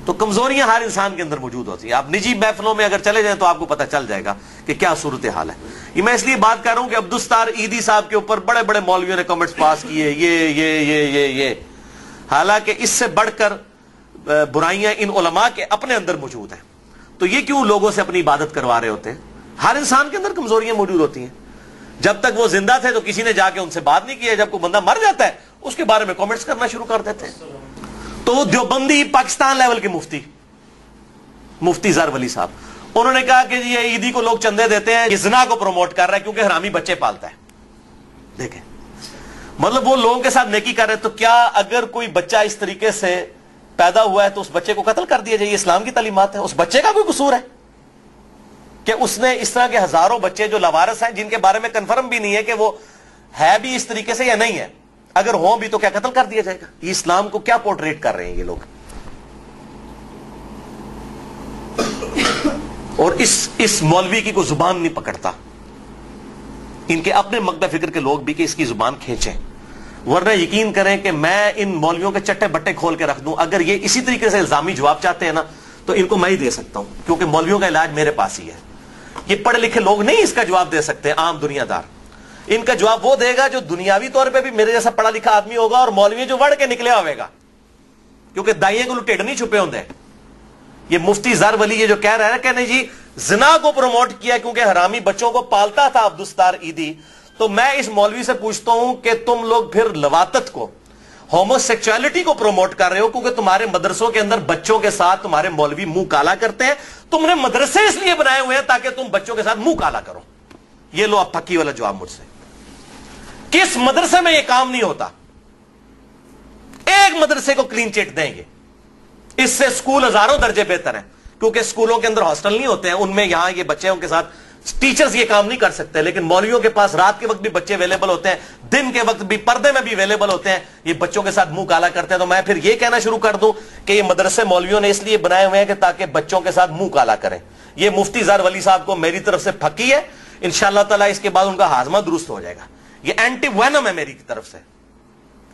تو کمزوریاں ہر انسان کے اندر موجود ہوتی ہیں. آپ نجی محفلوں میں اگر چلے جائیں تو آپ کو پتہ چل جائے گا کہ کیا صورتحال ہے. یہ میں اس لیے بات کر رہا ہوں کہ عبدالستار ایدی صاحب کے اوپر بڑے بڑے مولویوں نے کمنٹس پاس کیے یہ حالانکہ اس سے بڑھ کر برائیاں ان علماء کے اپنے اندر موجود ہیں. تو یہ کیوں لوگوں سے اپنی عبادت کروا رہے ہوتے ہیں؟ ہر انسان کے اندر کمزوریاں موجود ہوتی ہیں. جب تک وہ زندہ تھے تو کسی نے جا کے ان سے بات نہیں کی. جب کوئی بندہ مر جاتا ہے اس کے بارے میں کامنٹس کرنا شروع کر دیتے ہیں. تو وہ دیوبندی پاکستان لیول کے مفتی زر ولی صاحب, انہوں نے کہا کہ یہ عیدی کو لوگ چندے دیتے ہیں, یہ زنا کو پروموٹ کر رہا ہے کیونکہ حرامی بچے پالتا ہے. دیکھیں مطلب وہ لوگوں کے ساتھ نیکی کر رہے. تو کیا اگر کوئی بچہ اس طریقے سے پیدا ہوا ہے تو اس بچے کو قتل کر دیا جائے؟ یہ اسلام کی تعلیمات ہے. اس بچے کا کوئی قصور ہے کہ اس نے اس طرح کے ہزاروں بچے جو لاوارث ہیں جن کے بارے میں کنفرم بھی نہیں ہے کہ وہ ہے بھی اس طریقے سے یا نہیں ہے, اگر ہوں بھی تو کیا قتل کر دیا جائے گا؟ یہ اسلام کو کیا پورٹریٹ کر رہے ہیں یہ لوگ. اور اس مولوی کی کوئی زبان نہیں پکڑتا, ان کے اپنے مقدہ فکر کے لوگ بھی کہ اس کی زبان کھینچیں. ورنہ یقین کریں کہ میں ان مولویوں کے چٹے بٹے کھول کے رکھ دوں. اگر یہ اسی طریقے سے الزامی جواب چاہتے ہیں نا تو ان کو میں ہی دے سکتا ہوں, کیونکہ مولویوں کا علاج میرے پاس ہی ہے. یہ پڑھے لکھے لوگ نہیں اس کا جواب دے سکتے, عام دنیا دار. ان کا جواب وہ دے گا جو دنیاوی طور پہ بھی میرے جیسا پڑھا لکھا آدمی ہوگا, اور مولوی جو وڑ کے نکلے ہوئے گا, کیونکہ دائیں کو ٹیڑھ نہیں چھپے ہوندے. یہ مفتی زر ولی یہ جو کہہ رہا ہے کہ نہیں جی زنا کو پروموٹ کیا کیونکہ حرامی بچوں کو پالتا تھا عبدالستار ایدی, تو میں اس مولوی سے پوچھتا ہوں کہ تم لوگ پھر لواطت کو, ہومو سیکچوالٹی کو پروموٹ کر رہے ہو کیونکہ تمہارے مدرسوں کے اندر بچوں کے ساتھ تمہارے مولوی منہ کالا کرتے ہیں. تم نے مدرسے اس لیے بنائے ہوئے ہیں تاکہ تم بچوں کے ساتھ منہ کالا کرو. یہ لو اب پکی والا جواب مجھ سے. کس مدرسے میں یہ کام نہیں ہوتا؟ ایک مدرسے کو کلین چٹ دیں گے, اس سے سکول ہزاروں درجے بہتر ہیں, کیونکہ سکولوں کے اندر ہاسٹل نہیں ہوتے ہیں, ان میں یہاں یہ بچوں کے ساتھ ٹیچرز یہ کام نہیں کر سکتے. لیکن مولویوں کے پاس رات کے وقت بھی بچے اویلیبل ہوتے ہیں, دن کے وقت بھی پردے میں بھی اویلیبل ہوتے ہیں, یہ بچوں کے ساتھ منہ کالا کرتے ہیں. تو میں پھر یہ کہنا شروع کر دوں کہ یہ مدرسے مولویوں نے اس لیے بنائے ہوئے ہیں کہ تاکہ بچوں کے ساتھ منہ کالا کریں. یہ مفتی زر ولی صاحب کو میری طرف سے پھکی ہے, انشاءاللہ تعالی اس کے بعد ان کا ہاضمہ درست ہو جائے گا. یہ اینٹی وینم ہے میری طرف سے,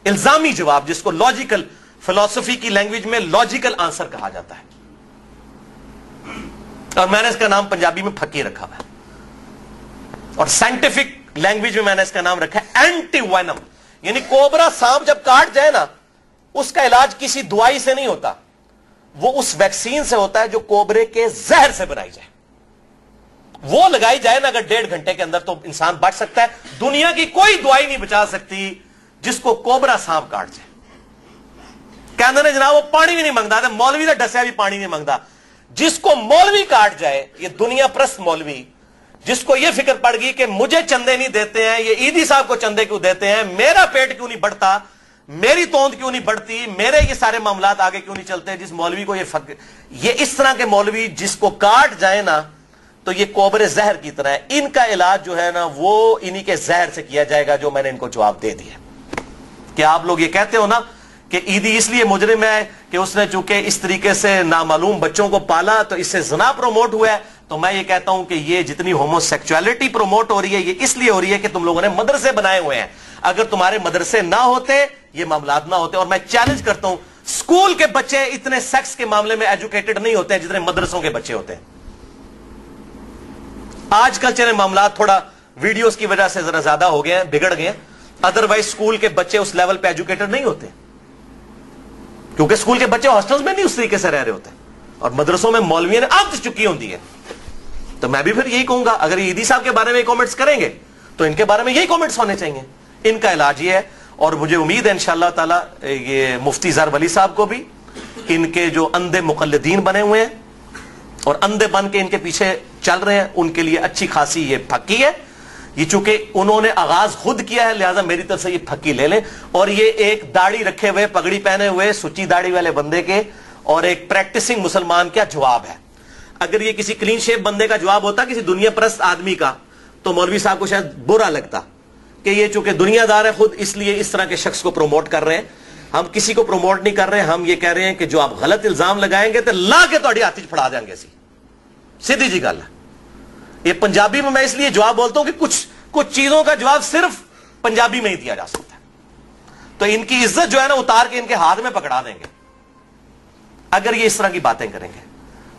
الزامی جواب, جس کو لاجیکل فلسفی کی لینگویج میں لاجیکل آنسر کہا جاتا ہے, اور میں نے اس کا نام پنجابی میں پھکی رکھا ہوا ہے, اور سائنٹیفک لینگویج میں نے اس کا نام رکھا ہے اینٹی وینم. یعنی کوبرا سانپ جب کاٹ جائے نا, اس کا علاج کسی دوائی سے نہیں ہوتا, وہ اس ویکسین سے ہوتا ہے جو کوبرے کے زہر سے بنائی جائے. وہ لگائی جائے نا اگر 1.5 گھنٹے کے اندر تو انسان بچ سکتا ہے. دنیا کی کوئی دوائی نہیں بچا سکتی جس کو کوبرا سانپ کاٹ جائے. کہتے جناب وہ پانی بھی نہیں مانگتا, مولوی کا ڈسیا بھی پانی نہیں مانگتا. جس کو مولوی کاٹ جائے, یہ دنیا پرست مولوی, جس کو یہ فکر پڑ گئی کہ مجھے چندے نہیں دیتے ہیں, یہ ایدی صاحب کو چندے کیوں دیتے ہیں, میرا پیٹ کیوں نہیں بڑھتا, میری توند کیوں نہیں بڑھتی, میرے یہ سارے معاملات آگے کیوں نہیں چلتے, جس مولوی کو یہ اس طرح کے مولوی جس کو کاٹ جائے نا تو یہ کوبرے زہر کی طرح ہے. ان کا علاج جو ہے نا وہ انہی کے زہر سے کیا جائے گا, جو میں نے ان کو جواب دے دیا. کہ آپ لوگ یہ کہتے ہو نا کہ ایدی اس لیے مجرم ہے کہ اس نے چونکہ اس طریقے سے نامعلوم بچوں کو پالا تو اس سے زنا پروموٹ ہوا ہے, تو میں یہ کہتا ہوں کہ یہ جتنی ہومو سیکچوالٹی پروموٹ ہو رہی ہے یہ اس لیے ہو رہی ہے کہ تم لوگوں نے مدرسے بنائے ہوئے ہیں. اگر تمہارے مدرسے نہ ہوتے یہ معاملات نہ ہوتے. اور میں چیلنج کرتا ہوں, اسکول کے بچے اتنے سیکس کے معاملے میں ایجوکیٹڈ نہیں ہوتے ہیں جتنے مدرسوں کے بچے ہوتے ہیں. آج کل چلے معاملات تھوڑا ویڈیوز کی وجہ سے ذرا زیادہ ہو گئے ہیں, بگڑ گئے ہیں, ادروائز اسکول کے بچے اس لیول پہ ایجوکیٹڈ نہیں ہوتے, کیونکہ اسکول کے بچے ہاسٹلز میں نہیں اس طریقے سے رہ رہے ہوتے, اور مدرسوں میں مولویوں نے عادت چکی ہوتی ہے. تو میں بھی پھر یہی کہوں گا, اگر ایدی صاحب کے بارے میں کامنٹس کریں گے تو ان کے بارے میں یہی کامنٹس ہونے چاہیے. ان کا علاج یہ ہے, اور مجھے امید ہے انشاءاللہ تعالی یہ مفتی زر ولی صاحب کو بھی, ان کے جو اندھے مقلدین بنے ہوئے ہیں اور اندھے بن کے ان کے پیچھے چل رہے ہیں, ان کے لیے اچھی خاصی یہ پھکی ہے. یہ چونکہ انہوں نے آغاز خود کیا ہے لہذا میری طرف سے یہ پھکی لے لیں. اور یہ ایک داڑھی رکھے ہوئے, پگڑی پہنے ہوئے, سچی داڑھی والے بندے کے اور ایک پریکٹسنگ مسلمان کیا جواب ہے. اگر یہ کسی کلین شیپ بندے کا جواب ہوتا, کسی دنیا پرست آدمی کا, تو مولوی صاحب کو شاید برا لگتا کہ یہ چونکہ دنیا دار ہے خود اس لیے اس طرح کے شخص کو پروموٹ کر رہے ہیں. ہم کسی کو پروموٹ نہیں کر رہے, ہم یہ کہہ رہے ہیں کہ جو آپ غلط الزام لگائیں گے تو لا کے تھوڑی ہاتھ پھڑا دیں گے. سیدھی جی گل ہے. یہ پنجابی میں اس لیے جواب بولتا ہوں کہ کچھ چیزوں کا جواب صرف پنجابی میں ہی دیا جا سکتا ہے. تو ان کی عزت جو ہے نا اتار کے ان کے ہاتھ میں پکڑا دیں گے. اگر یہ اس طرح کی باتیں کریں گے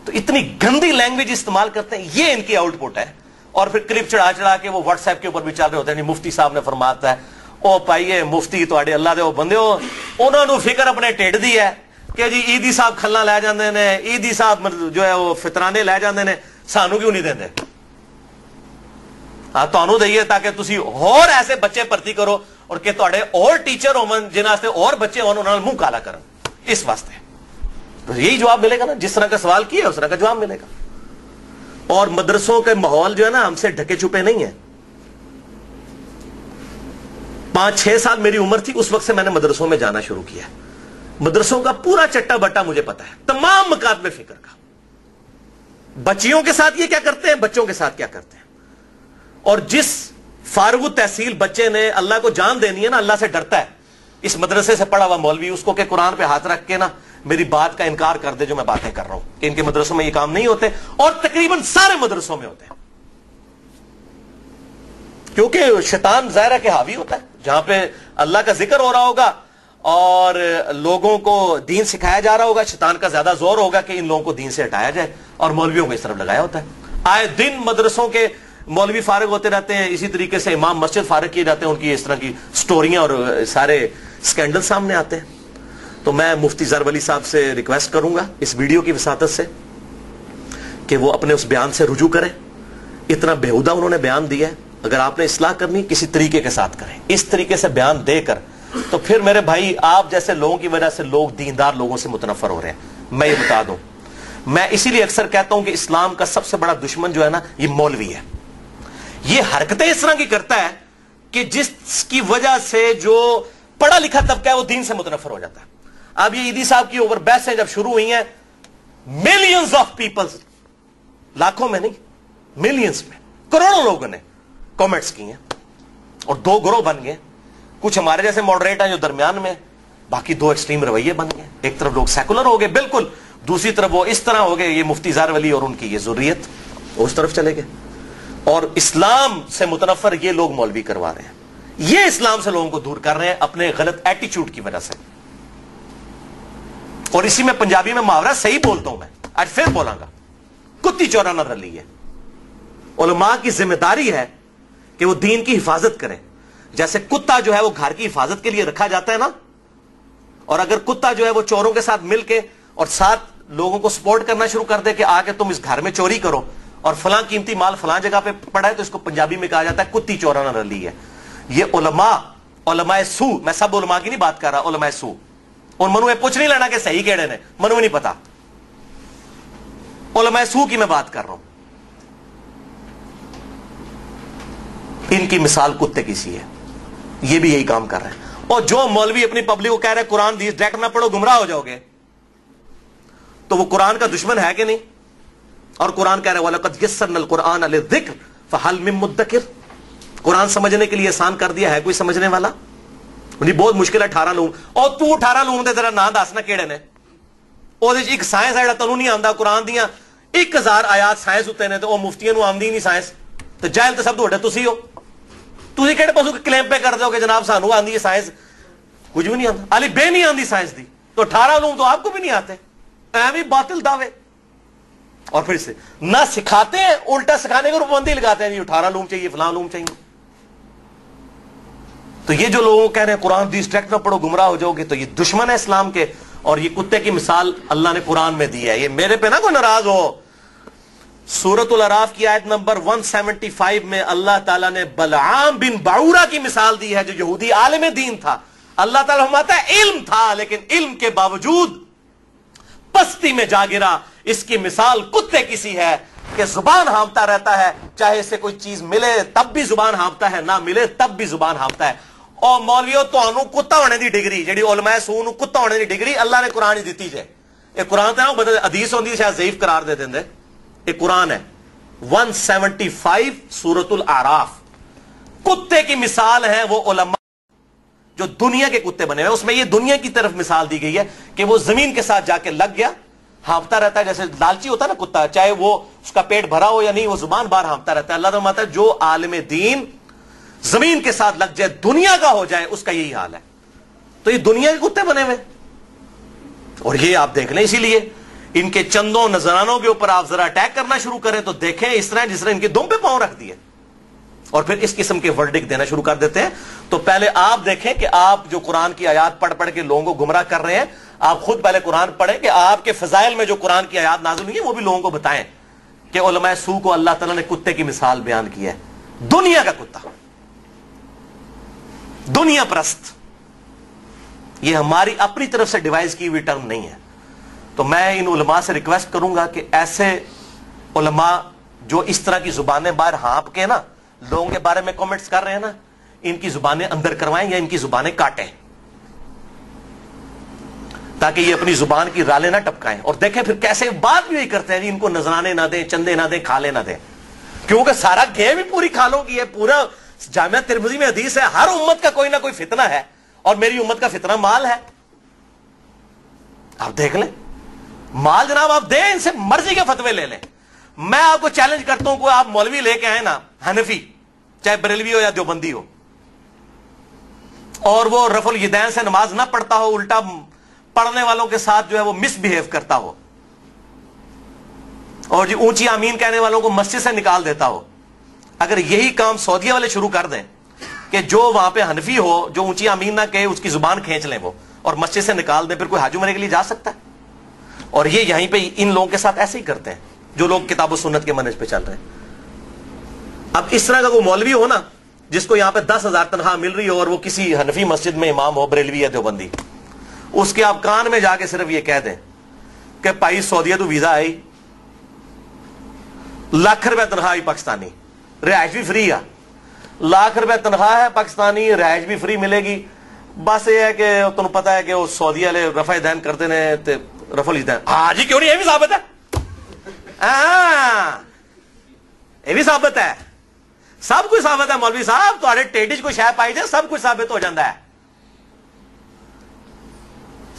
تو اتنی گندی لینگویج استعمال کرتے ہیں, یہ ان کی آؤٹ پٹ ہے. اور پھر کلپ چڑھا چڑھا کے وہ واٹس ایپ کے اوپر بھی چل رہے ہوتے ہیں, مفتی صاحب نے فرماتا ہے او پائیے مفتی تواڈے اللہ دے او بندے ہو, انہوں نے فکر اپنے ٹھڈ دی ہے کہ جی عیدی صاحب کھلنا لے جاندے نے, عیدی صاحب جو ہے وہ فطرانے لے جاندے نے, سانو کیوں نہیں دیندے؟ ہاں تانوں دئیے تاکہ تسی اور ایسے بچے بھرتی کرو اور کہ تواڈے اور ٹیچر ہون جنہاں واسطے اور بچے ہون انہاں نال منہ کالا کرن. اس واسطے تو یہی جواب ملے گا نا, جس طرح کا سوال کیا اس طرح کا جواب ملے گا. اور مدرسوں کے ماحول جو ہے نا ہم سے ڈھکے چھپے نہیں ہیں. 5-6 سال میری عمر تھی اس وقت سے میں نے مدرسوں میں جانا شروع کیا. مدرسوں کا پورا چٹا بٹا مجھے پتا ہے, تمام مکاتب فکر کا. بچیوں کے ساتھ یہ کیا کرتے ہیں, بچوں کے ساتھ کیا کرتے ہیں. اور جس فارغ التحصیل بچے نے اللہ کو جان دینی ہے نا, اللہ سے ڈرتا ہے, اس مدرسے سے پڑھا ہوا مولوی اس کو کہ قرآن پہ ہاتھ رکھ کے نا میری بات کا انکار کر دے جو میں باتیں کر رہا ہوں کہ ان کے مدرسوں میں یہ کام نہیں ہوتے, اور تقریباً سارے مدرسوں میں ہوتے ہیں. کیونکہ شیطان ظاہر ہے کہ حاوی ہوتا ہے, جہاں پہ اللہ کا ذکر ہو رہا ہوگا اور لوگوں کو دین سکھایا جا رہا ہوگا, شیطان کا زیادہ زور ہوگا کہ ان لوگوں کو دین سے ہٹایا جائے, اور مولویوں کو اس طرف لگایا ہوتا ہے. آئے دن مدرسوں کے مولوی فارغ ہوتے رہتے ہیں, اسی طریقے سے امام مسجد فارغ کیے جاتے ہیں, ان کی اس طرح کی سٹوریاں اور سارے سکینڈل سامنے آتے ہیں. تو میں مفتی ظہر ولی صاحب سے ریکویسٹ کروں گا اس ویڈیو کی وساطت سے کہ وہ اپنے اس بیان سے رجوع کریں. اتنا بےہودہ انہوں نے بیان دیا ہے, اگر آپ نے اصلاح کرنی کسی طریقے کے ساتھ کریں. اس طریقے سے بیان دے کر تو پھر میرے بھائی آپ جیسے لوگوں کی وجہ سے لوگ دیندار لوگوں سے متنفر ہو رہے ہیں. میں یہ بتا دوں, میں اسی لیے اکثر کہتا ہوں کہ اسلام کا سب سے بڑا دشمن جو ہے نا یہ مولوی ہے. یہ حرکتیں اس طرح کی کرتا ہے کہ جس کی وجہ سے جو پڑھا لکھا طبقہ ہے وہ دین سے متنفر ہو جاتا ہے. اب یہ عیدی صاحب کی اوپر بحثیں جب شروع ہوئی ہیں, ملینز آف پیپلز, لاکھوں میں نہیں ملینز میں, کروڑوں لوگوں نے کامنٹس کی ہیں اور 2 گروہ بن گئے. کچھ ہمارے جیسے ماڈریٹ ہیں جو درمیان میں, باقی 2 ایکسٹریم رویے بن گئے. ایک طرف لوگ سیکولر ہو گئے بالکل, دوسری طرف وہ اس طرح ہو گئے, یہ مفتی ظہر ولی اور ان کی یہ ذریت اس طرف چلے گئے. اور اسلام سے متنفر یہ لوگ مولوی کروا رہے ہیں, یہ اسلام سے لوگوں کو دور کر رہے ہیں اپنے غلط ایٹیچیوڈ کی وجہ سے. اور اسی میں پنجابی میں محاورہ صحیح بولتا ہوں میں, آج پھر بولاں گا, کتی چورا نہ رلی ہے. علماء کی ذمہ داری ہے کہ وہ دین کی حفاظت کریں. جیسے کتا جو ہے وہ گھر کی حفاظت کے لیے رکھا جاتا ہے نا, اور اگر کتا جو ہے وہ چوروں کے ساتھ مل کے اور ساتھ لوگوں کو سپورٹ کرنا شروع کر دے کہ آ کے تم اس گھر میں چوری کرو اور فلاں قیمتی مال فلاں جگہ پہ پڑا ہے, تو اس کو پنجابی میں کہا جاتا ہے کتی چورا نہ رلی ہے. یہ علماء سو, میں سب علماء کی نہیں بات کر رہا, علماء سو, اور منو یہ پوچھ نہیں لینا کہ صحیح کہڑے نے, منو نہیں پتا, علماء سو کی میں بات کر رہا ہوں. ان کی مثال کتے کی سی ہے, یہ بھی یہی کام کر رہے ہیں. اور جو مولوی اپنی پبلک کو کہہ رہے ہیں قرآن حدیث ڈائریکٹ نہ پڑھو گمراہ ہو جاؤ گے, تو وہ قرآن کا دشمن ہے کہ نہیں؟ اور قرآن کہہ رہے ہیں وَلَقَدْ يَسَّرْنَا الْقُرْآنَ لِلذِّكْرِ فَهَلْ مِن مُدَّكِرٍ, قرآن سمجھنے کے لیے آسان کر دیا, ہے کوئی سمجھنے والا؟ نہیں, بہت مشکل ہے 18 لوگ, اور تو 18 لوگوں دے ذرا نا دسنا کیڑے نے. اور ایک سائنس ہے تینوں نہیں آندا, قرآن دیاں 1000 آیات سائنس ہوتے ہیں, تو وہ مفتیاں نو آمدی نہیں سائنس, تو جاہل تو سب تو وڈے تسی ہو. تسی کہڑے پاسوں کلیم پہ کر دو کہ جناب سانو آندی ہے سائنس, کچھ بھی نہیں آتا, علی بے نہیں آندی سائنس دی, تو 18 لوگ تو آپ کو بھی نہیں آتے. ایویں باطل دعوے, اور پھر سے نہ سکھاتے ہیں, الٹا سکھانے کو پابندی لگاتے ہیں, 18 لوگ چاہیے فلاں لوگ چاہیے. تو یہ جو لوگوں کہہ رہے ہیں قرآن حدیث ڈائریکٹ نہ پڑھو گمراہ ہو جاؤ گے, تو یہ دشمن ہے اسلام کے. اور یہ کتے کی مثال اللہ نے قرآن میں دی ہے, یہ میرے پہ نہ کوئی ناراض ہو. سورۃ الاعراف کی آیت نمبر 175 میں اللہ تعالیٰ نے بلعام بن باعورہ کی مثال دی ہے, جو یہودی عالم دین تھا. اللہ تعالیٰ فرماتا ہے علم تھا, لیکن علم کے باوجود پستی میں جا گرا. اس کی مثال کتے کی سی ہے کہ زبان ہانپتا رہتا ہے, چاہے اسے کوئی چیز ملے تب بھی زبان ہانپتا ہے, نہ ملے تب بھی زبان ہانپتا ہے. اور مولویو تانوں کتا ہونے دی ڈگری, جڑی علماء سو نو کتا ہونے دی ڈگری اللہ نے قرآن ہی دیتی جے. یہ قرآن تے بدل حدیث ہوندی شاید ضعیف قرار دے دیندے, یہ قرآن ہے. 175 سورۃ الاعراف. کتے کی مثال ہے وہ علماء جو دنیا کے کتے بنے ہوئے, اس میں یہ دنیا کی طرف مثال دی گئی ہے کہ وہ زمین کے ساتھ جا کے لگ گیا, ہانپتا رہتا ہے, جیسے لالچی ہوتا ہے نا کتا, چاہے وہ اس کا پیٹ بھرا ہو یا نہیں, وہ زبان باہر ہانپتا رہتا ہے. اللہ تعالیٰ فرماتا ہے جو عالم دین زمین کے ساتھ لگ جائے, دنیا کا ہو جائے, اس کا یہی حال ہے. تو یہ دنیا کے کتے بنے ہوئے, اور یہ آپ دیکھ لیں، اسی لیے ان کے چندوں نذرانوں کے اوپر آپ ذرا اٹیک کرنا شروع کریں تو دیکھیں اس طرح جس طرح ان کے دم پہ پاؤں رکھ دیے، اور پھر اس قسم کے ورڈک دینا شروع کر دیتے ہیں. تو پہلے آپ دیکھیں کہ آپ جو قرآن کی آیات پڑھ پڑھ کے لوگوں کو گمراہ کر رہے ہیں، آپ خود پہلے قرآن پڑھیں کہ آپ کے فضائل میں جو قرآن کی آیات نازل ہوئی ہیں وہ بھی لوگوں کو بتائیں کہ علماء سو کو اللہ تعالیٰ نے کتے کی مثال بیان کی ہے، دنیا کا کتا، دنیا پرست. یہ ہماری اپنی طرف سے ڈیوائز کی ہوئی ٹرم نہیں ہے. تو میں ان علماء سے ریکویسٹ کروں گا کہ ایسے علماء جو اس طرح کی زبانیں باہر ہانپ کے نا لوگوں کے بارے میں کامنٹس کر رہے ہیں نا، ان کی زبانیں اندر کروائیں یا ان کی زبانیں کاٹیں، تاکہ یہ اپنی زبان کی رالیں نہ ٹپکائیں. اور دیکھیں پھر کیسے بات بھی کرتے ہیں جی ان کو نذرانے نہ دیں، چندے نہ دیں، کھالے نہ دیں، کیونکہ سارا گیم بھی پوری کھالوں کی ہے. پورا جامعہ ترمذی میں حدیث ہے ہر امت کا کوئی نہ کوئی فتنہ ہے، اور میری امت کا فتنہ مال ہے. آپ دیکھ لیں مال جناب آپ دیں، ان سے مرضی کے فتوے لے لیں. میں آپ کو چیلنج کرتا ہوں، کوئی آپ مولوی لے کے آئے نا حنفی، چاہے بریلوی ہو یا دیوبندی ہو، اور وہ رفع الیدین سے نماز نہ پڑھتا ہو، الٹا پڑھنے والوں کے ساتھ جو ہے وہ مس بہیو کرتا ہو، اور جی اونچی آمین کہنے والوں کو مسجد سے نکال دیتا ہو. اگر یہی کام سعودیہ والے شروع کر دیں کہ جو وہاں پہ حنفی ہو جو اونچی آمین نہ کہے اس کی زبان کھینچ لیں وہ اور مسجد سے نکال دیں، پھر کوئی حج عمرے کے لیے جا سکتا ہے؟ اور یہ یہیں پہ ان لوگوں کے ساتھ ایسے ہی کرتے ہیں جو لوگ کتاب و سنت کے منہج پہ چل رہے ہیں. اب اس طرح کا کوئی مولوی ہو نا جس کو یہاں پہ 10,000 تنخواہ مل رہی ہو اور وہ کسی حنفی مسجد میں امام ہو، بریلوی یا دیوبندی، اس کے آپ کان میں جا کے صرف یہ کہہ دیں کہ بھائی سعودیہ تو ویزا آئی، لاکھ روپے تنخواہ پاکستانی، رہائش بھی فری ہے، لاکھ روپے تنخواہ ہے پاکستانی، رہائش بھی فری ملے گی. بس یہ ہے کہ تمہیں پتا ہے کہ وہ سعودیہ والے رفع دین کرتے ہیں، رفع الیدین. ہاں جی کیوں نہیں، یہ بھی ثابت ہے، یہ بھی ثابت ہے، سب کچھ ثابت ہے مولوی صاحب. تھوڑے ٹیڈی کو شاید پائی جائے سب کچھ ثابت ہو جاتا ہے،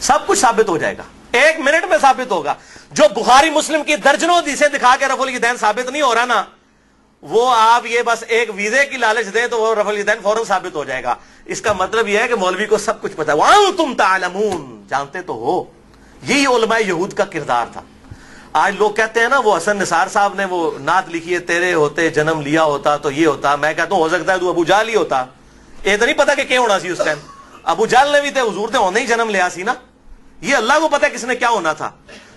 سب کچھ ثابت ہو جائے گا، 1 منٹ میں ثابت ہوگا. جو بخاری مسلم کی درجنوں حدیثیں دکھا کے رفع الیدین ثابت نہیں ہو رہا نا، وہ آپ یہ بس ایک ویزے کی لالچ دیں تو وہ رفع الیدین فوراً ثابت ہو جائے گا. اس کا مطلب یہ ہے کہ مولوی کو سب کچھ پتا ہے. وَأَنْتُمْ تَعْلَمُونَ، جانتے تو ہو. یہی علماء یہود کا کردار تھا. آج لوگ کہتے ہیں نا وہ حسن نثار صاحب نے وہ نعت لکھی ہے، تیرے ہوتے جنم لیا ہوتا تو یہ ہوتا. میں کہتا ہوں ہو سکتا ہے تو ابو جہل ہی ہوتا. یہ تو نہیں پتا کہ کیا ہونا سی اس ٹائم. ابو جہل نے بھی تے حضور تے ہونے ہی جنم لیا سی نا. یہ اللہ کو پتا ہے کس نے کیا ہونا تھا.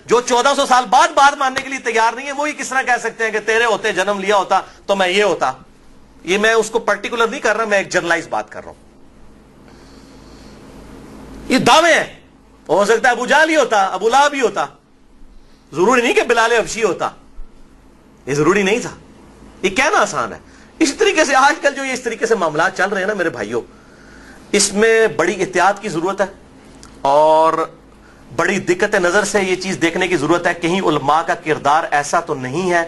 جو 1400 سال بعد بات ماننے کے لیے تیار نہیں ہے وہی کس طرح کہہ سکتے ہیں کہ تیرے ہوتے جنم لیا ہوتا تو میں یہ ہوتا. یہ میں اس کو پرٹیکولر نہیں کر رہا، میں ایک جنرلائز بات کر رہا ہوں. یہ دعوے ہیں. ہو سکتا ہے ابو جہل ہی ہوتا، ابو لہب بھی ہوتا، ضروری نہیں کہ بلال حبشی ہوتا. یہ ضروری نہیں تھا. یہ کہنا آسان ہے. اس طریقے سے آج کل جو یہ اس طریقے سے معاملات چل رہے ہیں نا میرے بھائیوں، اس میں بڑی احتیاط کی ضرورت ہے اور بڑی دقت نظر سے یہ چیز دیکھنے کی ضرورت ہے. کہیں علماء کا کردار ایسا تو نہیں ہے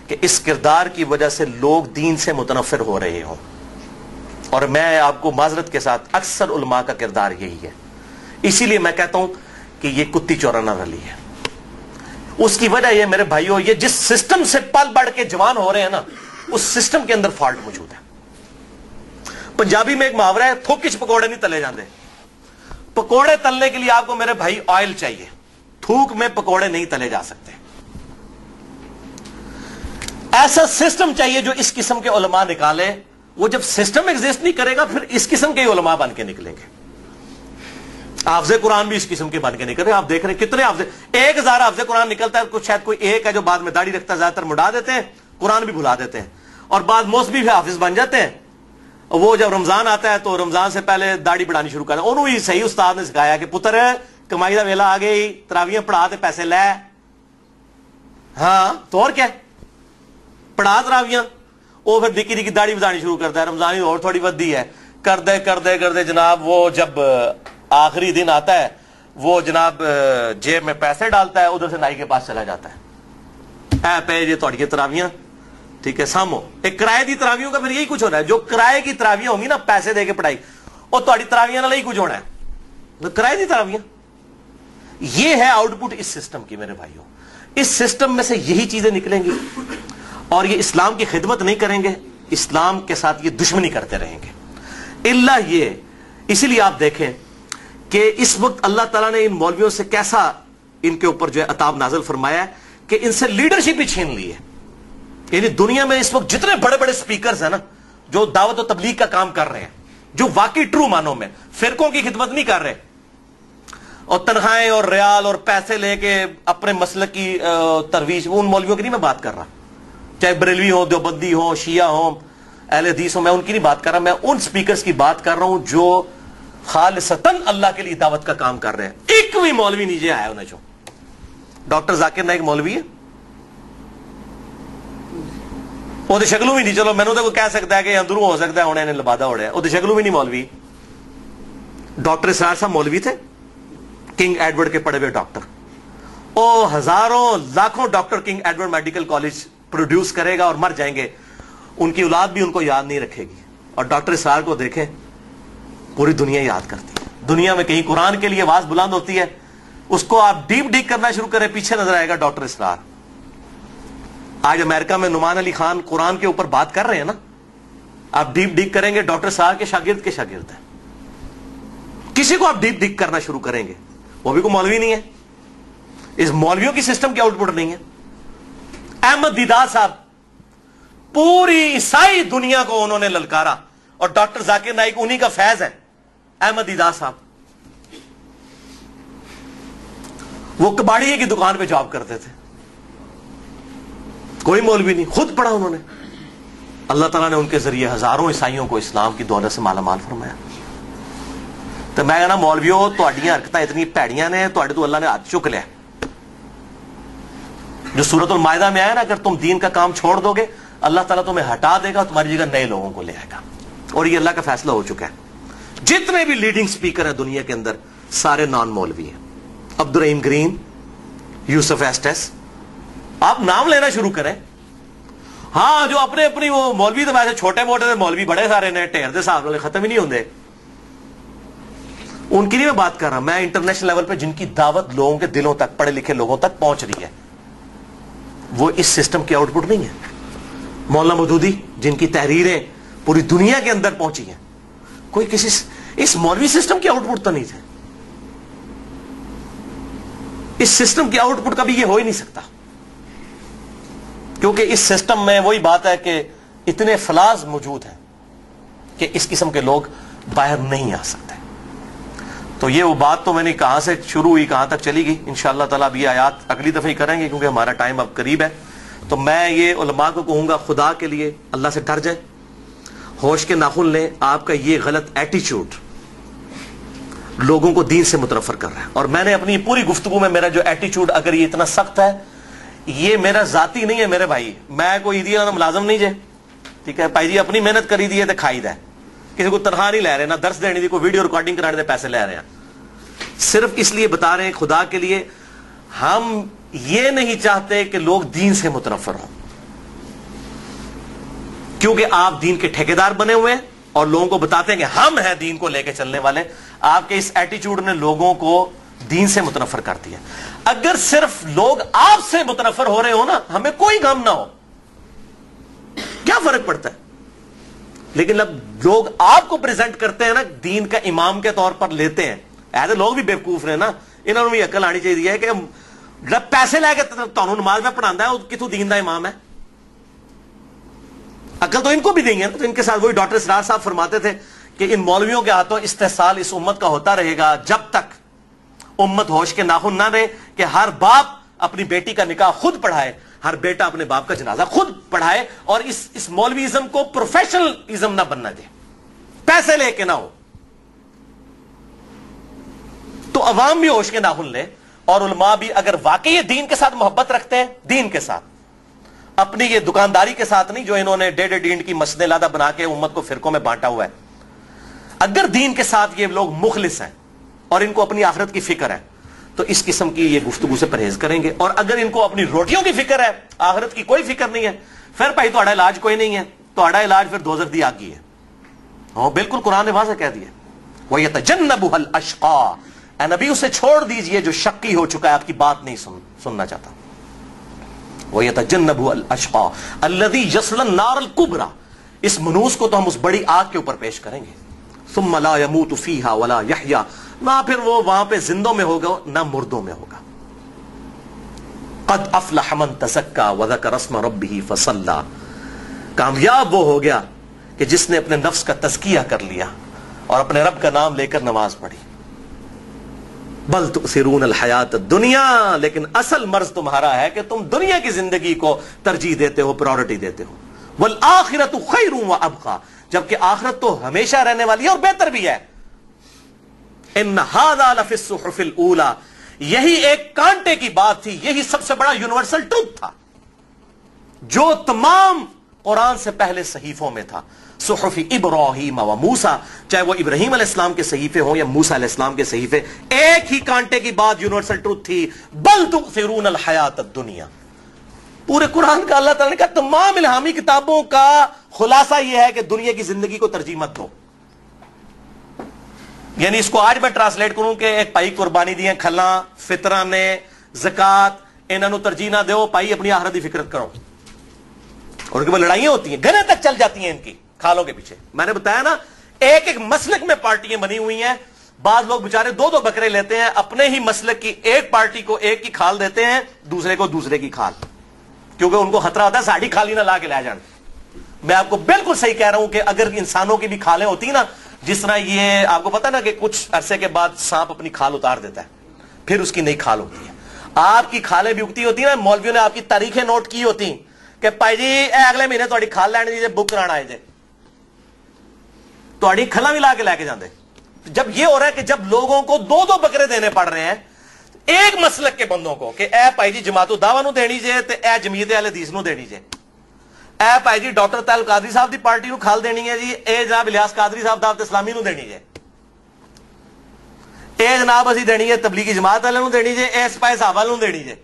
کہ اس کردار کی وجہ سے لوگ دین سے متنفر ہو رہے ہوں. اور میں آپ کو معذرت کے ساتھ اکثر علماء کا کردار یہی ہے. اسی لیے میں کہتا ہوں کہ یہ کتی چورانہ رلی ہے. اس کی وجہ یہ میرے بھائیوں، یہ جس سسٹم سے پل بڑھ کے جوان ہو رہے ہیں نا اس سسٹم کے اندر فالٹ موجود ہے. پنجابی میں ایک محاورہ ہے، تھوکچ پکوڑے نہیں تلے جاندے. پکوڑے تلنے کے لیے آپ کو میرے بھائی آئل چاہیے، تھوک میں پکوڑے نہیں تلے جا سکتے. ایسا سسٹم چاہیے جو اس قسم کے علماء نکالے. وہ جب سسٹم ایگزسٹ نہیں کرے گا پھر اس قسم کے علماء بن کے نکلیں گے. حافظ قرآن بھی اس قسم کے بن کے نکل رہے ہیں. آپ دیکھ رہے ہیں کتنے حافظ، 1000 حافظ قرآن نکلتا ہے، کچھ شاید کوئی ایک ہے جو بعد میں داڑھی رکھتا ہے، زیادہ تر مڈا دیتے ہیں، قرآن بھی بھلا دیتے ہیں. اور بعض موسمی بھی حافظ بن جاتے ہیں. وہ جب رمضان آتا ہے تو رمضان سے پہلے داڑھی بڑھانی شروع کرتے ہیں. انہوں ہی صحیح استاد نے سکھایا کہ پتر کمائی دا ویلا آ گئی، تراویاں پڑھا تے پیسے لے. ہاں تو اور کیا پڑھا تراویاں. وہ پھر نکی نکی داڑھی بڑھانی شروع کرتا ہے. رمضان اور تھوڑی ودی ہے، کردے کردے کردے جناب وہ جب آخری دن آتا ہے وہ جناب جیب میں پیسے ڈالتا ہے، ادھر سے نائی کے پاس چلا جاتا ہے. اے پہ یہ تھوڑی تراویاں ٹھیک ہے سامو. ایک کرائے دی تراویوں کا پھر یہی کچھ ہونا ہے. جو کرائے کی تراویاں ہوں گی نا پیسے دے کے پڑھائی، اور تھوڑی تراویاں نہ ہی کچھ ہونا ہے کرائے دی تراویاں. یہ ہے آؤٹ پٹ اس سسٹم کی میرے بھائیوں. اس سسٹم میں سے یہی چیزیں نکلیں گی اور یہ اسلام کی خدمت نہیں کریں گے، اسلام کے ساتھ یہ دشمنی کرتے رہیں گے. اللہ یہ اسی لیے آپ دیکھیں کہ اس وقت اللہ تعالیٰ نے ان مولویوں سے کیسا ان کے اوپر جو ہے عطاب نازل فرمایا ہے کہ ان سے لیڈرشپ بھی چھین لی ہے. یعنی دنیا میں اس وقت جتنے بڑے بڑے سپیکرز ہیں نا جو دعوت و تبلیغ کا کام کر رہے ہیں, جو واقعی ٹرو معنوں میں فرقوں کی خدمت نہیں کر رہے اور تنخواہیں اور ریال اور پیسے لے کے اپنے مسلک کی ترویج, وہ ان مولویوں کی نہیں میں بات کر رہا, چاہے بریلوی ہو, دیوبندی ہو, شیعہ ہو, اہل حدیث ہو, میں ان کی نہیں بات کر رہا, میں ان سپیکرز کی بات کر رہا ہوں جو خالصتاً اللہ کے لیے دعوت کا کام کر رہے ہیں. ایک بھی مولوی نیچے آیا انہیں جو ڈاکٹر ذاکر نائک مولوی ہے وہ تو شکلوں بھی نہیں, چلو میں نے تو کہہ سکتا ہے کہ اندروں ہو سکتا ہے انہیں لبادہ اڑیا, وہ تو شکلوں بھی نہیں مولوی. ڈاکٹر اسرار صاحب مولوی تھے, کنگ ایڈورڈ کے پڑھے ہوئے ڈاکٹر, او ہزاروں لاکھوں doctor king Edward medical college produce کرے گا اور مر جائیں گے, ان کی اولاد بھی ان کو یاد نہیں رکھے گی. اور ڈاکٹر اسرار کو دیکھیں پوری دنیا یاد کرتی ہے. دنیا میں کہیں قرآن کے لیے آواز بلند ہوتی ہے, اس کو آپ ڈیپ ڈیک کرنا شروع کریں, پیچھے نظر آئے گا ڈاکٹر اسرار. آج امریکہ میں نعمان علی خان قرآن کے اوپر بات کر رہے ہیں نا, آپ ڈیپ ڈیک کریں گے ڈاکٹر اسرار کے شاگرد ہیں. کسی کو آپ ڈیپ ڈیک کرنا شروع کریں گے وہ بھی کوئی مولوی نہیں ہے, اس مولویوں کی سسٹم کی آؤٹ پٹ نہیں ہے. احمد دیدار صاحب پوری عیسائی دنیا کو انہوں نے للکارا, اور ڈاکٹر ذاکر نائک انہی کا فیض ہے. احمد دیدار صاحب وہ کباڑیے کی دکان پہ جاب کرتے تھے, کوئی مولوی نہیں, خود پڑھا انہوں نے. اللہ تعالیٰ نے ان کے ذریعے ہزاروں عیسائیوں کو اسلام کی دولت سے مالا مال فرمایا. تو میں کہنا مولویوں تہاڈیاں حرکتاں اتنی پیڑیاں نے, تہاڈے تو اللہ نے ہاتھ چک لیا. جو سورۃ المائدہ میں آیا نا, اگر تم دین کا کام چھوڑ دو گے اللہ تعالیٰ تمہیں ہٹا دے گا, تمہاری جگہ نئے لوگوں کو لے آئے گا. اور یہ اللہ کا فیصلہ ہو چکا ہے. جتنے بھی لیڈنگ سپیکر ہیں دنیا کے اندر سارے نان مولوی ہیں. عبد الرحیم گرین, یوسف ایسٹس, آپ نام لینا شروع کریں. ہاں جو اپنی وہ مولوی تو ویسے چھوٹے موٹے مولوی بڑے سارے نے, ٹھہر دے صاحب والے ختم ہی نہیں ہوندے, ان کی نہیں میں بات کر رہا. میں انٹرنیشنل لیول پہ جن کی دعوت لوگوں کے دلوں تک, پڑھے لکھے لوگوں تک پہنچ رہی ہے, وہ اس سسٹم کی آؤٹ پٹ نہیں ہے. مولانا مودودی جن کی تحریریں پوری دنیا کے اندر پہنچی ہیں, کوئی کسی اس مولوی سسٹم کی آؤٹ پٹ تو نہیں تھے. اس سسٹم کی آؤٹ پٹ کبھی یہ ہو ہی نہیں سکتا, کیونکہ اس سسٹم میں وہی بات ہے کہ اتنے فلاز موجود ہیں کہ اس قسم کے لوگ باہر نہیں آ سکتے. تو یہ وہ بات تو میں نے کہاں سے شروع ہوئی کہاں تک چلی گئی, انشاءاللہ تعالیٰ اب یہ آیات اگلی دفعہ ہی کریں گے کیونکہ ہمارا ٹائم اب قریب ہے. تو میں یہ علماء کو کہوں گا خدا کے لیے اللہ سے ڈر جائیں, ہوش کے ناخن لیں. آپ کا یہ غلط ایٹیچیوڈ لوگوں کو دین سے متنفر کر رہا ہے. اور میں نے اپنی پوری گفتگو میں میرا جو ایٹیچیوڈ اگر یہ اتنا سخت ہے, یہ میرا ذاتی نہیں ہے میرے بھائی, میں کوئی عیدی ملازم نہیں جے, ٹھیک ہے بھائی جی, اپنی محنت کری دی ہے تو کھائی دا, کسی کو تنخواہ نہیں لے رہے, نہ درس دینے دی, کوئی ویڈیو ریکارڈنگ کرانے دے پیسے لے رہے ہیں. صرف اس لیے بتا رہے ہیں خدا کے لیے, ہم یہ نہیں چاہتے کہ لوگ دین سے متنفر ہوں, کیونکہ آپ دین کے ٹھیکیدار بنے ہوئے ہیں اور لوگوں کو بتاتے ہیں کہ ہم ہیں دین کو لے کے چلنے والے. آپ کے اس ایٹیچیوڈ نے لوگوں کو دین سے متنفر کر دیا. اگر صرف لوگ آپ سے متنفر ہو رہے ہو نا, ہمیں کوئی غم نہ ہو, کیا فرق پڑتا ہے. لیکن اب لوگ آپ کو پریزنٹ کرتے ہیں نا دین کا امام کے طور پر لیتے ہیں, ایسے لوگ بھی بیوقوف نے نا, انہوں نے بھی عقل آنی چاہیے کہ جب پیسے لے کے تمہیں نماز میں پڑھانا ہے کتوں دین دا امام ہے. عقل تو ان کو بھی دیں گے نا. تو ان کے ساتھ وہی ڈاکٹر اسرار صاحب فرماتے تھے کہ ان مولویوں کے ہاتھوں استحصال اس امت کا ہوتا رہے گا جب تک امت ہوش کے ناخن نہ رہے کہ ہر باپ اپنی بیٹی کا نکاح خود پڑھائے, ہر بیٹا اپنے باپ کا جنازہ خود پڑھائے, اور اس مولویزم کو پروفیشنلزم نہ بننا دے, پیسے لے کے نہ ہو. تو عوام بھی ہوش کے ناخن لے, اور علماء بھی اگر واقعی دین کے ساتھ محبت رکھتے ہیں, دین کے ساتھ, اپنی یہ دکانداری کے ساتھ نہیں جو انہوں نے ڈیڑھ ڈینڈ کی مسجد لادہ بنا کے امت کو فرقوں میں بانٹا ہوا ہے. اگر دین کے ساتھ یہ لوگ مخلص ہیں اور ان کو اپنی آخرت کی فکر ہے تو اس قسم کی یہ گفتگو سے پرہیز کریں گے. اور اگر ان کو اپنی روٹیوں کی فکر ہے, آخرت کی کوئی فکر نہیں ہے, پھر بھائی تہاڈا علاج کوئی نہیں ہے, تہاڈا علاج پھر دوزخ دی آگ ہی ہے. ہاں بالکل قرآن نے واضح کہہ دیا, وَيَتَجَنَّبُهَا الْأَشْقَى, اے نبی اسے چھوڑ دیجئے جو شقی ہو چکا ہے, آپ کی بات نہیں سننا چاہتا. وَيَتَجَنَّبُهَا الْأَشْقَى الَّذِي يَصْلَى النَّارَ الْكُبْرَى, اس منوس کو تو ہم اس بڑی آگ کے اوپر پیش کریں گے. ثُمَّ لَا يَمُوتُ فِيهَا وَلَا يَحْيَا, نہ پھر وہ وہاں پہ زندوں میں ہوگا نہ مردوں میں ہوگا. قد افلح من تزکا وذکر اسم ربہ فصلی، کامیاب وہ ہو گیا کہ جس نے اپنے نفس کا تزکیہ کر لیا اور اپنے رب کا نام لے کر نماز پڑھی. بل تؤثرون الحیات الدنیا، لیکن اصل مرض تمہارا ہے کہ تم دنیا کی زندگی کو ترجیح دیتے ہو، پرائورٹی دیتے ہو. والآخرۃ خیر وابقی، جبکہ آخرت تو ہمیشہ رہنے والی ہے اور بہتر بھی ہے. ان ھذا لفی الصحف الاولی، یہی ایک کانٹے کی بات تھی، یہی سب سے بڑا یونیورسل ٹروتھ تھا جو تمام قرآن سے پہلے صحیفوں میں تھا. صحف ابراہیم و موسیٰ، چاہے وہ ابراہیم علیہ السلام کے صحیفے ہوں یا موسیٰ علیہ السلام کے صحیفے، ایک ہی کانٹے کی بات یونیورسل ٹروتھ تھی، بل تؤثرون الحیات الدنیا. پورے قرآن کا اللہ تعالیٰ نے کہا تمام الہامی کتابوں کا خلاصہ یہ ہے کہ دنیا کی زندگی کو ترجیح مت دو. یعنی اس کو آج میں ٹرانسلیٹ کروں کہ ایک پائی قربانی دی کھلا فطرہ نے زکات انہاں نو ترجیح نہ دیو، پائی اپنی آخرت دی فکرت کرو. اور ان کے بعد لڑائیاں ہوتی ہیں، گھنے تک چل جاتی ہیں ان کی کھالوں کے پیچھے. میں نے بتایا نا ایک ایک مسلک میں پارٹیاں بنی ہوئی ہیں. بعض لوگ بےچارے دو دو بکرے لیتے ہیں، اپنے ہی مسلک کی ایک پارٹی کو ایک کی کھال دیتے ہیں، دوسرے کو دوسرے کی کھال، کیونکہ ان کو خطرہ ہوتا ہے ساڑھی کھالی نہ لا کے لے جان. میں آپ کو بالکل صحیح کہہ رہا ہوں کہ اگر انسانوں کی بھی کھالیں ہوتی نا، جس طرح یہ آپ کو پتا نا کہ کچھ عرصے کے بعد سانپ اپنی کھال اتار دیتا ہے، پھر اس کی نئی کھال ہوتی ہے. آپ کی کھالیں بھی اگتی ہوتی ہیں نا، مولویوں نے آپ کی تاریخیں نوٹ کی ہوتی کہ پائی جی اے اگلے مہینے تھوڑی کھال لین دیجیے، بک کرانا آئے جائے، تھوڑی کھلا بھی لا کے لے کے جاندے. جب یہ ہو رہا ہے کہ جب لوگوں کو دو دو بکرے دینے پڑ رہے ہیں ایک مسلک کے بندوں کو کہ اے پائی جی جماعت الدعوہ نو دینی جے تے اے جمعیت اہل حدیث نو دینی جے، اے پائی جی ڈاکٹر طاہر القادری صاحب دی پارٹی نو کھال دینی ہے جی، اے جناب الیاس قادری صاحب دعوت اسلامی نو دینی جے، اے جناب اسی دینی ہے تبلیغی جماعت والے نو دینی جے، اے سپاہی صاحب والے نو دینی جے.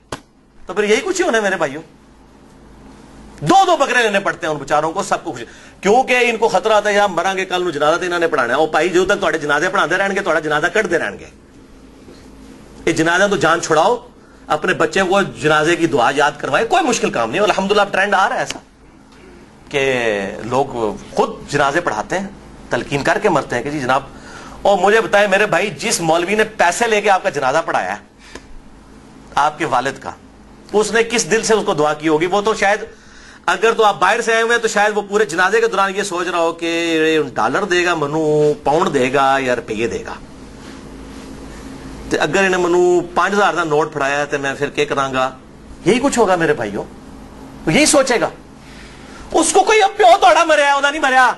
تو پھر یہی کچھ ہی ہونا ہے میرے بھائیوں، دو دو بکرے لینے پڑتے ہیں ان بیچاروں کو، سب کو خوشی، کیونکہ ان کو خطرہ آتا ہے یار مریں گے کل نو جنازہ تے انہاں نے پڑھانا ہے. او بھائی جو تک تواڈے جنازے پڑھاندے رہن گے تواڈا جنازہ کٹدے رہن گے. یہ جنازہ تو جان چھڑاؤ، اپنے بچے کو جنازے کی دعا یاد کروائے، کوئی مشکل کام نہیں. الحمدللہ ٹرینڈ آ رہا ہے ایسا کہ لوگ خود جنازے پڑھاتے ہیں، تلقین کر کے مرتے ہیں کہ جی جناب. اور مجھے بتائیں میرے بھائی، جس مولوی نے پیسے لے کے آپ کا جنازہ پڑھایا ہے آپ کے والد کا، اس نے کس دل سے اس کو دعا کی ہوگی؟ وہ تو شاید اگر تو آپ باہر سے آئے ہوئے تو شاید وہ پورے جنازے کے دوران یہ سوچ رہا ہو کہ ڈالر دے گا منو، پاؤنڈ دے گا یا روپیے دے گا، اگر انہیں منو 5000 کا نوٹ پھڑایا تو میں پھر کیا کراں گا. یہی کچھ ہوگا میرے بھائیوں، یہی سوچے گا. اس کو کوئی اب پیو توڑا مریا انہوں نہیں مریا.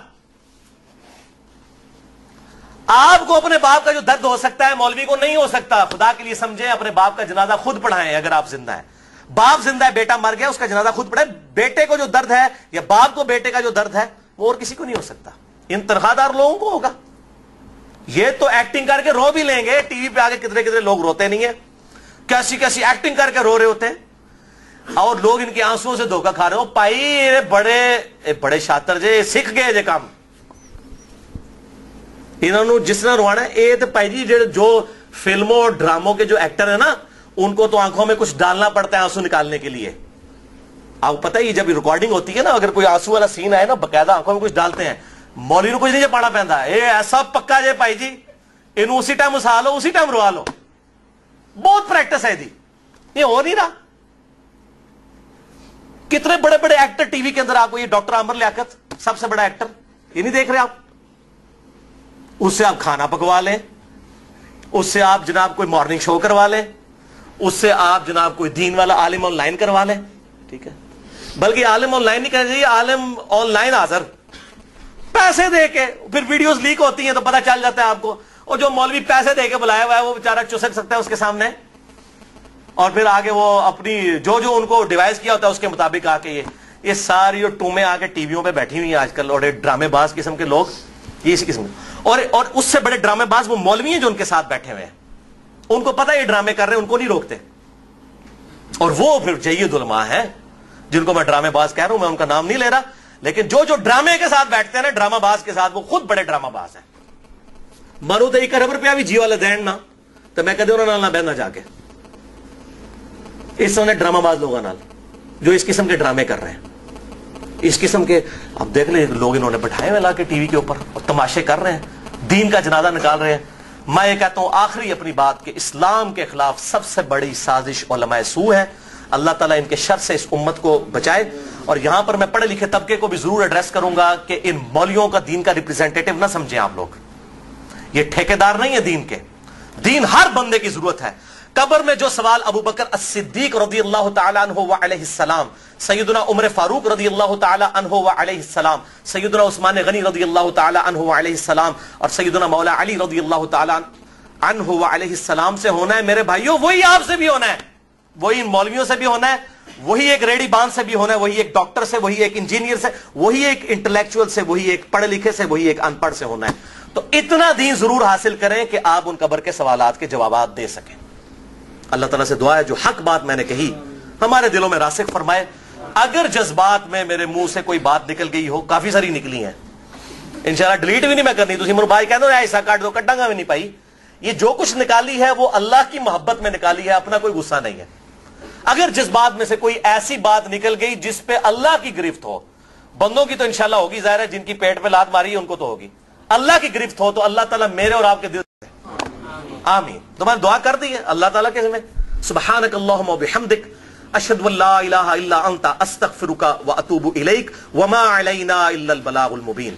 آپ کو اپنے باپ کا جو درد ہو سکتا ہے مولوی کو نہیں ہو سکتا. خدا کے لیے سمجھے، اپنے باپ کا جنازہ خود پڑھائیں. اگر آپ زندہ ہیں، باپ زندہ ہے بیٹا مر گیا، اس کا جنازہ خود پڑھائیں. بیٹے کو جو درد ہے یا باپ کو بیٹے کا جو درد ہے وہ اور کسی کو نہیں ہو سکتا، ان تنخواہ دار لوگوں کو ہوگا. یہ تو ایکٹنگ کر کے رو بھی لیں گے، ٹی وی پہ آگے کتنے کتنے لوگ روتے نہیں ہیں، کیسی کیسی ایکٹنگ کر کے رو رہے ہوتے ہیں، اور لوگ ان کے آنسوؤں سے دھوکہ کھا رہے ہو. پائی بڑے شاطر جے، سکھ گئے جے کام. انہوں نے جس طرح روانا ہے یہ تو پائی جی جو فلموں اور ڈراموں کے جو ایکٹر ہیں نا، ان کو تو آنکھوں میں کچھ ڈالنا پڑتا ہے آنسو نکالنے کے لیے. آپ کو پتہ ہی جب ریکارڈنگ ہوتی ہے نا، اگر کوئی آنسو والا سین آئے نا، باقاعدہ آنکھوں میں کچھ ڈالتے ہیں. مولوی کو کچھ نہیں پانا پہنتا، یہ ایسا پکا جے پائی جی انہوں اسی ٹائم ہسا لو اسی ٹائم روا لو. بہت پریکٹس ہے دی، یہ ہو نہیں رہا. کتنے بڑے بڑے ایکٹر ٹی وی کے اندر آپ کو، یہ ڈاکٹر عامر لیاقت سب سے بڑا ایکٹر، یہ نہیں دیکھ رہے آپ؟ اس سے آپ کھانا پکوا لیں، اس سے آپ جناب کوئی مارننگ شو کروا لیں، اس سے آپ جناب کوئی دین والا عالم آن لائن کروا لیں. ٹھیک ہے، بلکہ عالم آن لائن نہیں کہنا چاہیے، عالم آن لائن حاضر، پیسے دے کے. پھر ویڈیوز لیک ہوتی ہیں تو پتہ چل جاتا ہے آپ کو. اور جو مولوی پیسے دے کے بلایا ہوا ہے وہ بیچارہ چسک سکتا ہے اس کے سامنے، اور پھر آگے وہ اپنی جو ان کو ڈیوائس کیا ہوتا ہے اس کے مطابق آ کے یہ ساری ٹومیں آ کے ٹی ویوں پہ بیٹھی ہوئی ہیں آج کل. اور ڈرامے باز قسم کے لوگ، یہ اسی قسم کے، اور اس سے بڑے ڈرامے باز وہ مولوی ہیں جو ان کے ساتھ بیٹھے ہوئے ہیں. ان کو پتہ یہ ڈرامے کر رہے ہیں، ان کو نہیں روکتے. اور وہ پھر جید علماء ہیں جن کو میں ڈرامے باز کہہ رہا ہوں، میں ان کا نام نہیں لے رہا، لیکن جو ڈرامے کے ساتھ بیٹھتے ہیں نا، ڈرامہ باز کے ساتھ، وہ خود بڑے ڈرامہ باز ہیں. مرو تو 1 ارب روپیہ بھی جی والے دین نا تو میں کہتے انہوں نے بہنا جا کے اس طرح ڈرامہ باز لوگوں نال جو اس قسم کے ڈرامے کر رہے ہیں، اس قسم کے. اب دیکھ لیں لوگ انہوں نے بٹھائے ہوئے لا کے ٹی وی کے اوپر اور تماشے کر رہے ہیں، دین کا جنازہ نکال رہے ہیں. میں یہ کہتا ہوں آخری اپنی بات کہ اسلام کے خلاف سب سے بڑی سازش علماء سو ہے. اللہ تعالیٰ ان کے شر سے اس امت کو بچائے. اور یہاں پر میں پڑھے لکھے طبقے کو بھی ضرور ایڈریس کروں گا کہ ان مولویوں کا دین کا ریپرزینٹیٹو نہ سمجھیں آپ لوگ. یہ ٹھیکیدار نہیں ہے دین کے. دین ہر بندے کی ضرورت ہے. قبر میں جو سوال ابو بکر الصدیق رضی اللہ تعالی عنہ وعلیہ السلام، سیدنا عمر فاروق رضی اللہ تعالی عنہ وعلیہ السلام، سیدنا عثمان غنی رضی اللہ تعالی عنہ وعلیہ السلام اور سیدنا مولا علی رضی اللہ تعالی عنہ وعلیہ السلام سے ہونا ہے میرے بھائیوں، وہی آپ سے بھی ہونا ہے، وہی ان مولویوں سے بھی ہونا ہے، وہی ایک ریڈی باندھ سے بھی ہونا ہے، وہی ایک ڈاکٹر سے، وہی ایک انجینئر سے، وہی ایک انٹلیکچوئل سے، وہی ایک پڑھے لکھے سے، وہی ایک ان پڑھ سے ہونا ہے. تو اتنا دین ضرور حاصل کریں کہ آپ ان قبر کے سوالات کے جوابات دے سکیں. اللہ تعالیٰ سے دعا ہے جو حق بات میں نے کہی ہمارے دلوں میں راسخ فرمائے. اگر جذبات میں میرے منہ سے کوئی بات نکل گئی ہو، کافی ساری نکلی ہیں انشاءاللہ، ڈیلیٹ بھی نہیں میں کرنی. تسی میرے بھائی کہہ دو ایسا کاٹ دو، کٹاں گا بھی نہیں پائی. یہ جو کچھ نکالی ہے وہ اللہ کی محبت میں نکالی ہے، اپنا کوئی غصہ نہیں ہے. اگر جذبات میں سے کوئی ایسی بات نکل گئی جس پہ اللہ کی گرفت ہو، بندوں کی تو انشاءاللہ ہوگی، ظاہر ہے جن کی پیٹ پہ لات ماری ہے ان کو تو ہوگی، اللہ کی گرفت ہو تو اللہ تعالیٰ میرے اور آپ کے دل آمین. تو میں دعا کر دی ہے اللہ تعالیٰ کے ذمہ. سبحانک اللہم و بحمدک، اشہد ان لا الہ الا انت، استغفرک و اتوب الیک، وما علینا الا البلاغ المبین.